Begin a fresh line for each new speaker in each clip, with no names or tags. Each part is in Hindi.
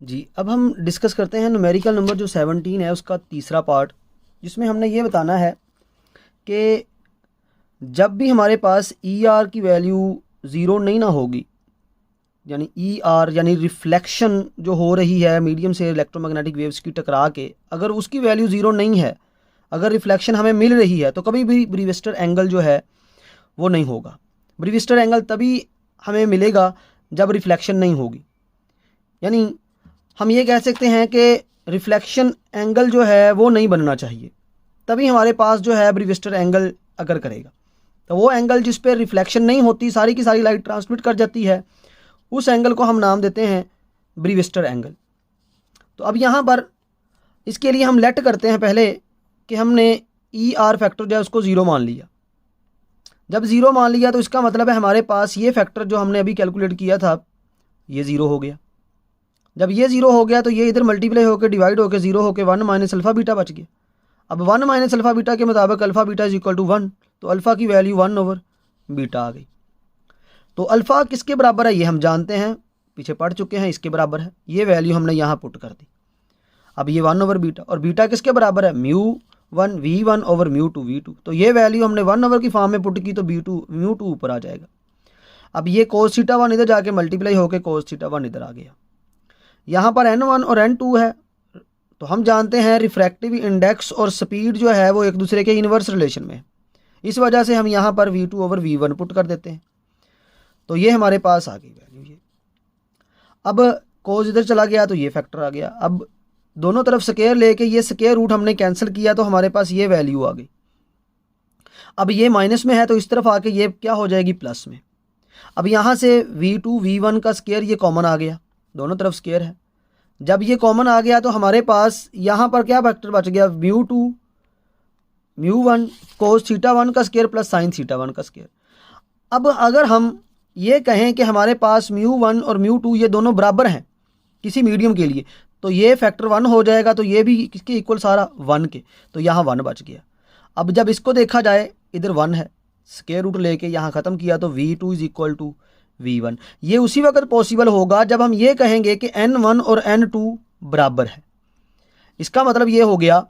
जी, अब हम डिस्कस करते हैं न्यूमेरिकल नंबर जो 17 है उसका तीसरा पार्ट, जिसमें हमने ये बताना है कि जब भी हमारे पास ई आर की वैल्यू ज़ीरो नहीं ना होगी, यानी ई आर यानी रिफ्लेक्शन जो हो रही है मीडियम से इलेक्ट्रोमैग्नेटिक वेव्स की टकरा के, अगर उसकी वैल्यू ज़ीरो नहीं है, अगर रिफ्लेक्शन हमें मिल रही है, तो कभी भी ब्रीविस्टर एंगल जो है वो नहीं होगा। ब्रीविस्टर एंगल तभी हमें मिलेगा जब रिफ्लेक्शन नहीं होगी। यानी हम ये कह सकते हैं कि रिफ्लेक्शन एंगल जो है वो नहीं बनना चाहिए, तभी हमारे पास जो है ब्रीविस्टर एंगल अगर करेगा। तो वो एंगल जिस पे रिफ्लेक्शन नहीं होती, सारी की सारी लाइट ट्रांसमिट कर जाती है, उस एंगल को हम नाम देते हैं ब्रीविस्टर एंगल। तो अब यहाँ पर इसके लिए हम लेट करते हैं पहले कि हमने ई आर फैक्टर जो है उसको ज़ीरो मान लिया। जब ज़ीरो मान लिया तो इसका मतलब है हमारे पास ये फैक्टर जो हमने अभी कैलकुलेट किया था ये ज़ीरो हो गया। जब ये ज़ीरो हो गया तो ये इधर मल्टीप्लाई होकर डिवाइड होकर ज़ीरो होकर 1 माइनस अल्फ़ा बीटा बच गया। अब 1 माइनस अल्फ़ा बीटा के मुताबिक alpha beta is equal to 1, तो अल्फ़ा की वैल्यू 1 ओवर बीटा आ गई। तो अल्फ़ा किसके बराबर है ये हम जानते हैं, पीछे पढ़ चुके हैं, इसके बराबर है। ये वैल्यू हमने यहाँ पुट कर दी। अब ये 1 ओवर बीटा, और बीटा किसके बराबर है, mu 1 v1 over mu 2 v2। तो ये वैल्यू हमने 1 ओवर की फॉर्म में पुट की, तो म्यू2 ऊपर आ जाएगा। अब ये कोस थीटा 1 इधर जाके मल्टीप्लाई होकर कोस थीटा 1 इधर आ गया। यहाँ पर n1 और n2 है, तो हम जानते हैं रिफ्रैक्टिव इंडेक्स और स्पीड जो है वो एक दूसरे के इन्वर्स रिलेशन में है। इस वजह से हम यहाँ पर v2 ओवर v1 पुट कर देते हैं, तो ये हमारे पास आ गई वैल्यू ये। अब कोस इधर चला गया तो ये फैक्टर आ गया। अब दोनों तरफ स्केयर लेके ये स्केयर रूट हमने कैंसिल किया, तो हमारे पास ये वैल्यू आ गई। अब ये माइनस में है तो इस तरफ आके ये क्या हो जाएगी, प्लस में। अब यहाँ से v2 v1 का स्केयर ये कॉमन आ गया, दोनों तरफ स्केयर है। जब ये कॉमन आ गया तो हमारे पास यहाँ पर क्या फैक्टर बच गया, म्यू2 म्यू1 कोस थीटा 1 का स्केयर प्लस साइन थीटा 1 का स्केयर। अब अगर हम ये कहें कि हमारे पास म्यू1 और म्यू2 ये दोनों बराबर हैं किसी मीडियम के लिए, तो ये फैक्टर 1 हो जाएगा, तो ये भी किसके इक्वल, सारा 1 के, तो यहाँ 1 बच गया। अब जब इसको देखा जाए, इधर 1 है, स्केयर रूट लेके यहाँ ख़त्म किया, तो v2 is equal to v1। ये उसी वक्त पॉसिबल होगा जब हम ये कहेंगे कि n1 और n2 बराबर है। इसका मतलब ये हो गया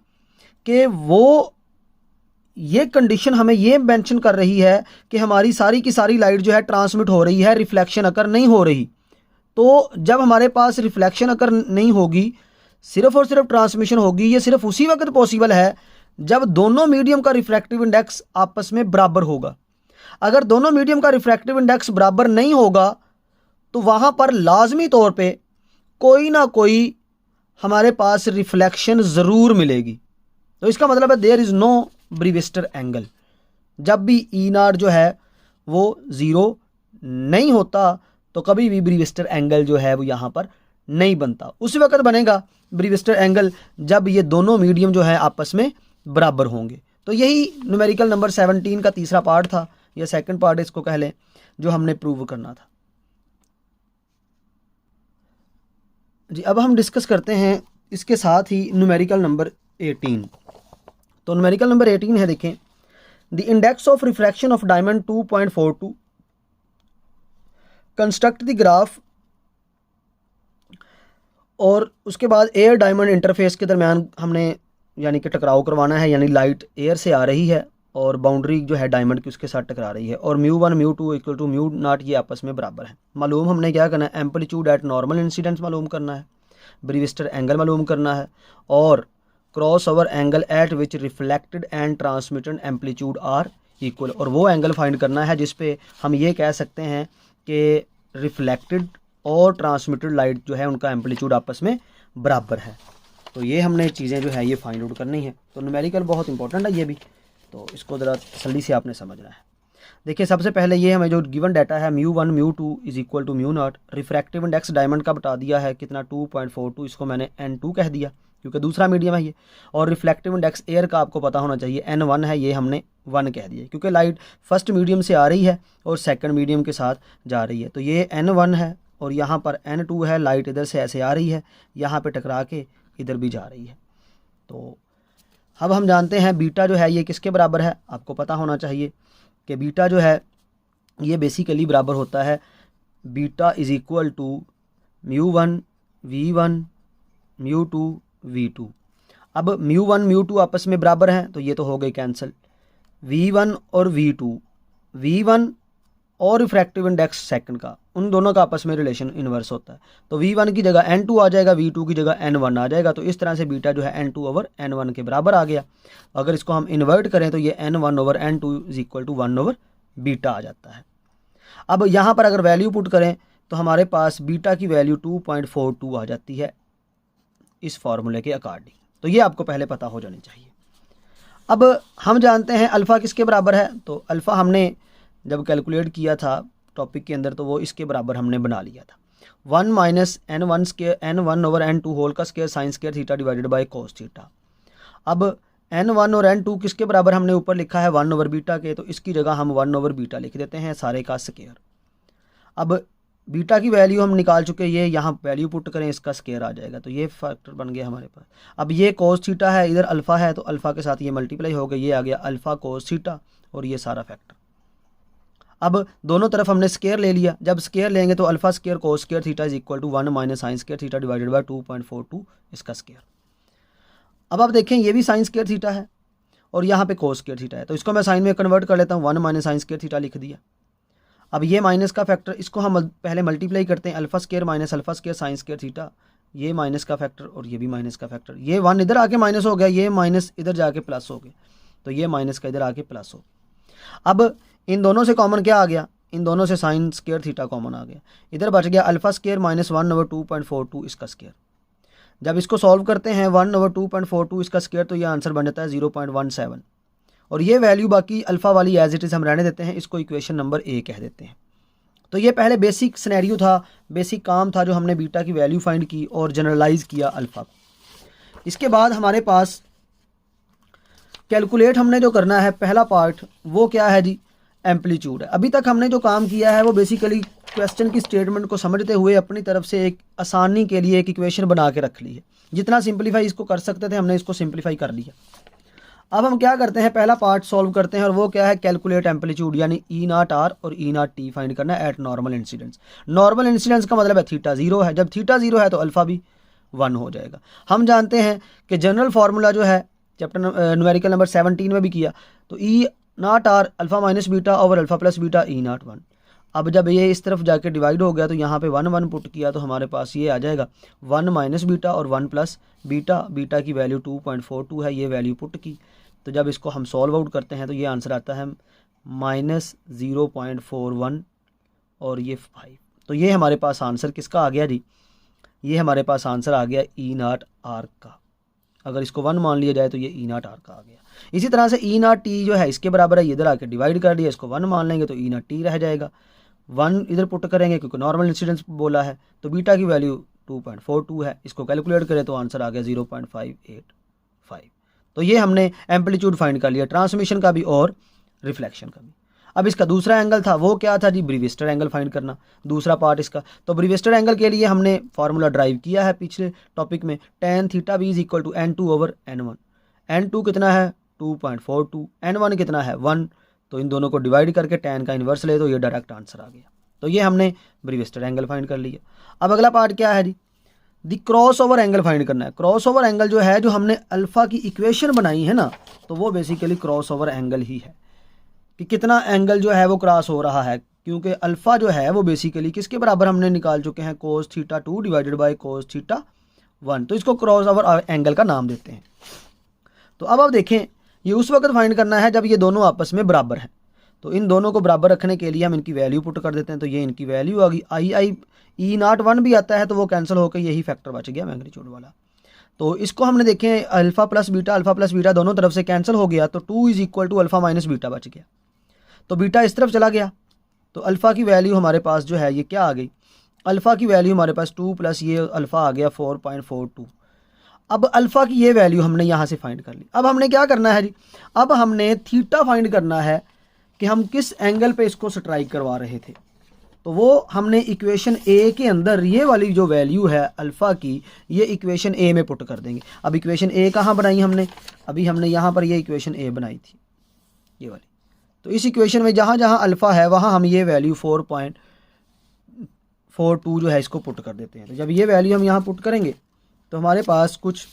कि वो ये कंडीशन हमें ये मेंशन कर रही है कि हमारी सारी की सारी लाइट जो है ट्रांसमिट हो रही है, रिफ्लेक्शन अकर नहीं हो रही। तो जब हमारे पास रिफ्लेक्शन अकर नहीं होगी, सिर्फ और सिर्फ ट्रांसमिशन होगी, ये सिर्फ उसी वक्त पॉसिबल है जब दोनों मीडियम का रिफ्रैक्टिव इंडेक्स आपस में बराबर होगा। अगर दोनों मीडियम का रिफ्रैक्टिव इंडेक्स बराबर नहीं होगा तो वहाँ पर लाजमी तौर पे कोई ना कोई हमारे पास रिफ्लेक्शन ज़रूर मिलेगी। तो इसका मतलब है देयर इज़ नो ब्रीविस्टर एंगल। जब भी ई नॉट जो है वो ज़ीरो नहीं होता तो कभी भी ब्रीविस्टर एंगल जो है वो यहाँ पर नहीं बनता। उस वक्त बनेगा ब्रीविस्टर एंगल जब ये दोनों मीडियम जो है आपस में बराबर होंगे। तो यही न्यूमेरिकल नंबर 17 का तीसरा पार्ट था, या सेकंड पार्ट इसको कह लें, जो हमने प्रूव करना था। जी, अब हम डिस्कस करते हैं इसके साथ ही न्यूमेरिकल नंबर 18। तो न्यूमेरिकल नंबर 18 है, देखें, the index of refraction of diamond 2.42, construct the graph. और उसके बाद एयर डायमंड इंटरफेस के दरमियान हमने यानी कि टकराव करवाना है, यानी लाइट एयर से आ रही है और बाउंड्री जो है डायमंड की उसके साथ टकरा रही है, और म्यू1 म्यू2 इक्वल टू म्यू नॉट ये आपस में बराबर है। मालूम हमने क्या करना है, एम्पलीट्यूड एट नॉर्मल इंसिडेंस मालूम करना है, ब्रीविस्टर एंगल मालूम करना है, और cross over angle at which reflected and transmitted amplitude are equal. और वो एंगल फाइंड करना है जिस पे हम ये कह सकते हैं कि रिफ्लेक्टेड और ट्रांसमिटेड लाइट जो है उनका एम्पलीट्यूड आपस में बराबर है। तो ये हमने चीज़ें जो है ये फाइंड आउट करनी है। तो न्यूमेरिकल बहुत इंपॉर्टेंट है ये भी, तो इसको ज़रा तसल्ली से आपने समझना है। देखिए, सबसे पहले ये हमें जो गिवन डाटा है mu one mu two is equal to mu nought, refractive index diamond का बता दिया है कितना 2.42, इसको मैंने n2 कह दिया क्योंकि दूसरा मीडियम है ये। और रिफ्लेक्टिव इंडेक्स एयर का आपको पता होना चाहिए n1 है, ये हमने 1 कह दिया क्योंकि लाइट फर्स्ट मीडियम से आ रही है और सेकंड मीडियम के साथ जा रही है। तो ये n1 है और यहाँ पर n2 है, लाइट इधर से ऐसे आ रही है, यहाँ पे टकरा के इधर भी जा रही है। तो अब हम जानते हैं बीटा जो है ये किसके बराबर है, आपको पता होना चाहिए कि बीटा जो है ये बेसिकली बराबर होता है beta is equal to mu one v1 μ2 v2। अब μ1 μ2 आपस में बराबर हैं तो ये तो हो गई कैंसिल। v1 और v1 और रिफ्रैक्टिव इंडेक्स सेकंड का, उन दोनों का आपस में रिलेशन इन्वर्स होता है। तो v1 की जगह n2 आ जाएगा, v2 की जगह n1 आ जाएगा। तो इस तरह से बीटा जो है n2 ओवर n1 के बराबर आ गया। अगर इसको हम इन्वर्ट करें तो ये n1 over n2 is equal to 1 over beta आ जाता है। अब यहाँ पर अगर वैल्यू पुट करें तो हमारे पास बीटा की वैल्यू 2.42 आ जाती है इस फॉर्मूले के अकॉर्डिंग। तो ये आपको पहले पता हो जानी चाहिए। अब हम जानते हैं अल्फ़ा किसके बराबर है, तो अल्फ़ा हमने जब कैलकुलेट किया था टॉपिक के अंदर तो वो इसके बराबर हमने बना लिया था 1 minus n1 square n1 over n2 whole का square sine square theta divided by cos theta. अब n1 और n2 किसके बराबर हमने ऊपर लिखा है 1 ओवर बीटा के, तो इसकी जगह हम 1 ओवर बीटा लिख देते हैं सारे का स्क्वायर। अब बीटा की वैल्यू हम निकाल चुके, ये यहाँ वैल्यू पुट करें इसका स्क्वायर आ जाएगा। तो ये फैक्टर बन गया हमारे पास। अब ये कोस थीटा है, इधर अल्फ़ा है तो अल्फ़ा के साथ ये मल्टीप्लाई हो गया, ये आ गया अल्फ़ा कोस थीटा और ये सारा फैक्टर। अब दोनों तरफ हमने स्क्वायर ले लिया, जब स्क्वायर लेंगे तो alpha square cos square theta is equal to 1 minus sine square theta divided by 2.42 इसका स्क्वायर। अब आप देखें ये भी साइन स्क्वायर थीटा है और यहाँ पे कोस स्क्वायर थीटा है, तो इसको मैं साइन में कन्वर्ट कर लेता हूँ, 1 माइनस साइन स्क्वायर थीटा लिख दिया। अब ये माइनस का फैक्टर, इसको हम पहले मल्टीप्लाई करते हैं, alpha square minus alpha square sine square theta, ये माइनस का फैक्टर और ये भी माइनस का फैक्टर। ये 1 इधर आके माइनस हो गया, ये माइनस इधर जाके प्लस हो गया, तो ये माइनस का इधर आके प्लस हो गया। अब इन दोनों से कॉमन क्या आ गया, इन दोनों से साइन स्क्वायर थीटा कॉमन आ गया, इधर बच गया अल्फ़ा स्क्वायर माइनस 1 ओवर 2.42 इसका स्क्वायर। जब इसको सॉल्व करते हैं 1 ओवर 2.42 इसका स्क्वायर तो ये आंसर बन जाता है 0.17 और ये वैल्यू बाकी अल्फ़ा वाली एज इट इज़ हम रहने देते हैं, इसको इक्वेशन नंबर ए कह देते हैं। तो ये पहले बेसिक सिनेरियो था, बेसिक काम था जो हमने बीटा की वैल्यू फाइंड की और जनरलाइज किया अल्फ़ा को। इसके बाद हमारे पास कैलकुलेट हमने जो करना है पहला पार्ट वो क्या है जी, एम्पलीट्यूड है। अभी तक हमने जो काम किया है वो बेसिकली क्वेश्चन की स्टेटमेंट को समझते हुए अपनी तरफ से एक आसानी के लिए एक इक्वेशन बना के रख ली है। जितना सिंपलीफाई इसको कर सकते थे हमने इसको सिंपलीफाई कर लिया। अब हम क्या करते हैं, पहला पार्ट सॉल्व करते हैं और वो क्या है, कैलकुलेट एम्पलीट्यूड यानी ई नॉट आर और ई नॉट टी फाइंड करना है eight normal incidence. Normal incidence का मतलब है थीटा 0 है, जब थीटा 0 है तो अल्फ़ा भी 1 हो जाएगा। हम जानते हैं कि जनरल फार्मूला जो है चैप्टर न्यूमेरिकल नंबर 17 में भी किया, तो E nought R alpha minus beta over alpha plus beta E nought 1। अब जब ये इस तरफ जाके डिवाइड हो गया तो यहाँ पे 1 1 पुट किया तो हमारे पास ये आ जाएगा 1 माइनस बीटा और 1 प्लस बीटा। बीटा की वैल्यू 2.42 है, ये वैल्यू पुट की, तो जब इसको हम सॉल्व आउट करते हैं तो ये आंसर आता है माइनस 0.41 और ये 5। तो ये हमारे पास आंसर किसका आ गया जी, ये हमारे पास आंसर आ गया ई नॉट आर का। अगर इसको 1 मान लिया जाए तो ये ई नॉट आर का आ गया। इसी तरह से ई नॉट टी जो है इसके बराबर है, इधर आके डिवाइड कर दिया, इसको 1 मान लेंगे तो ई नॉट टी रह जाएगा। 1 इधर पुट करेंगे क्योंकि नॉर्मल इंसिडेंस बोला है, तो बीटा की वैल्यू 2.42 है, इसको कैलकुलेट करें तो आंसर आ गया 0.585। तो ये हमने एम्पलीट्यूड फाइंड कर लिया, ट्रांसमिशन का भी और रिफ्लेक्शन का भी। अब इसका दूसरा एंगल था वो क्या था जी, ब्रीविस्टर एंगल फाइंड करना, दूसरा पार्ट इसका। तो ब्रीविस्टर एंगल के लिए हमने फार्मूला ड्राइव किया है पिछले टॉपिक में, tan theta B is equal to n2 over n1। n2 कितना है 2.42, n1 कितना है 1, तो इन दोनों को डिवाइड करके tan का इन्वर्स ले तो ये डायरेक्ट आंसर आ गया। तो ये हमने ब्रीविस्टर एंगल फाइंड कर लिया। अब अगला पार्ट क्या है जी, दी क्रॉस ओवर एंगल फाइंड करना है। क्रॉस ओवर एंगल जो है, जो हमने अल्फ़ा की इक्वेशन बनाई है ना, तो वो बेसिकली क्रॉस ओवर एंगल ही है कि कितना एंगल जो है वो क्रॉस हो रहा है, क्योंकि अल्फ़ा जो है वो बेसिकली किसके बराबर हमने निकाल चुके हैं, cos theta 2 divided by cos theta 1। तो इसको क्रॉस ओवर एंगल का नाम देते हैं। तो अब आप देखें ये उस वक्त फाइंड करना है जब ये दोनों आपस में बराबर हैं। तो इन दोनों को बराबर रखने के लिए हम इनकी वैल्यू पुट कर देते हैं, तो ये इनकी वैल्यू आ गई आई ई नॉट 1 भी आता है तो वो कैंसिल होकर यही फैक्टर बच गया मैग्नीट्यूड वाला। तो इसको हमने देखें अल्फ़ा प्लस बीटा दोनों तरफ से कैंसिल हो गया, तो 2 is equal to alpha minus beta बच गया। तो बीटा इस तरफ चला गया, तो अल्फ़ा की वैल्यू हमारे पास जो है ये क्या आ गई, अल्फ़ा की वैल्यू हमारे पास 2 प्लस ये अल्फ़ा आ गया 4.42। अब अल्फ़ा की ये वैल्यू हमने यहाँ से फाइंड कर ली। अब हमने क्या करना है जी, अब हमने थीटा फाइंड करना है कि हम किस एंगल पे इसको स्ट्राइक करवा रहे थे। तो वो हमने इक्वेशन ए के अंदर ये वाली जो वैल्यू है अल्फ़ा की, ये इक्वेशन ए में पुट कर देंगे। अब इक्वेशन ए कहाँ बनाई हमने, अभी हमने यहाँ पर ये इक्वेशन ए बनाई थी ये वाली। तो इस इक्वेशन में जहाँ जहाँ अल्फ़ा है वहाँ हम ये वैल्यू 42 जो है इसको पुट कर देते हैं। तो जब ये वैल्यू हम यहाँ पुट करेंगे तो हमारे पास कुछ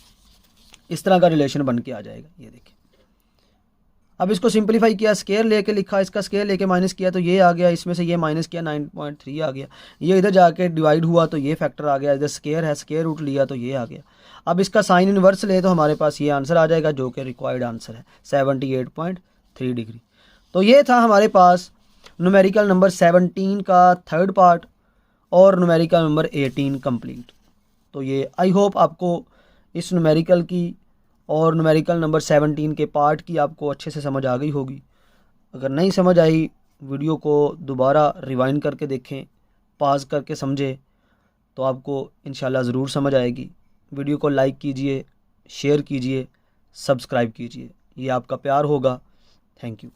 इस तरह का रिलेशन बन के आ जाएगा। ये देखिए, अब इसको सिंपलीफाई किया, स्केयर लेके लिखा, इसका स्केयर लेके माइनस किया तो ये आ गया, इसमें से ये माइनस किया 9.3 आ गया, ये इधर जाके डिवाइड हुआ तो ये फैक्टर आ गया, इधर स्केयर है स्केयर रूट लिया तो ये आ गया। अब इसका साइन इनवर्स ले तो हमारे पास ये आंसर आ जाएगा जो कि रिक्वायर्ड आंसर है 78.3 डिग्री। तो ये था हमारे पास न्यूमेरिकल नंबर 17 का थर्ड पार्ट और न्यूमेरिकल नंबर 18 कंप्लीट। तो ये आई होप आपको इस न्यूमेरिकल की और न्यूमेरिकल नंबर 17 के पार्ट की आपको अच्छे से समझ आ गई होगी। अगर नहीं समझ आई, वीडियो को दोबारा रिवाइंड करके देखें, पॉज करके समझें, तो आपको इंशाल्लाह ज़रूर समझ आएगी। वीडियो को लाइक कीजिए, शेयर कीजिए, सब्सक्राइब कीजिए, ये आपका प्यार होगा। Thank you.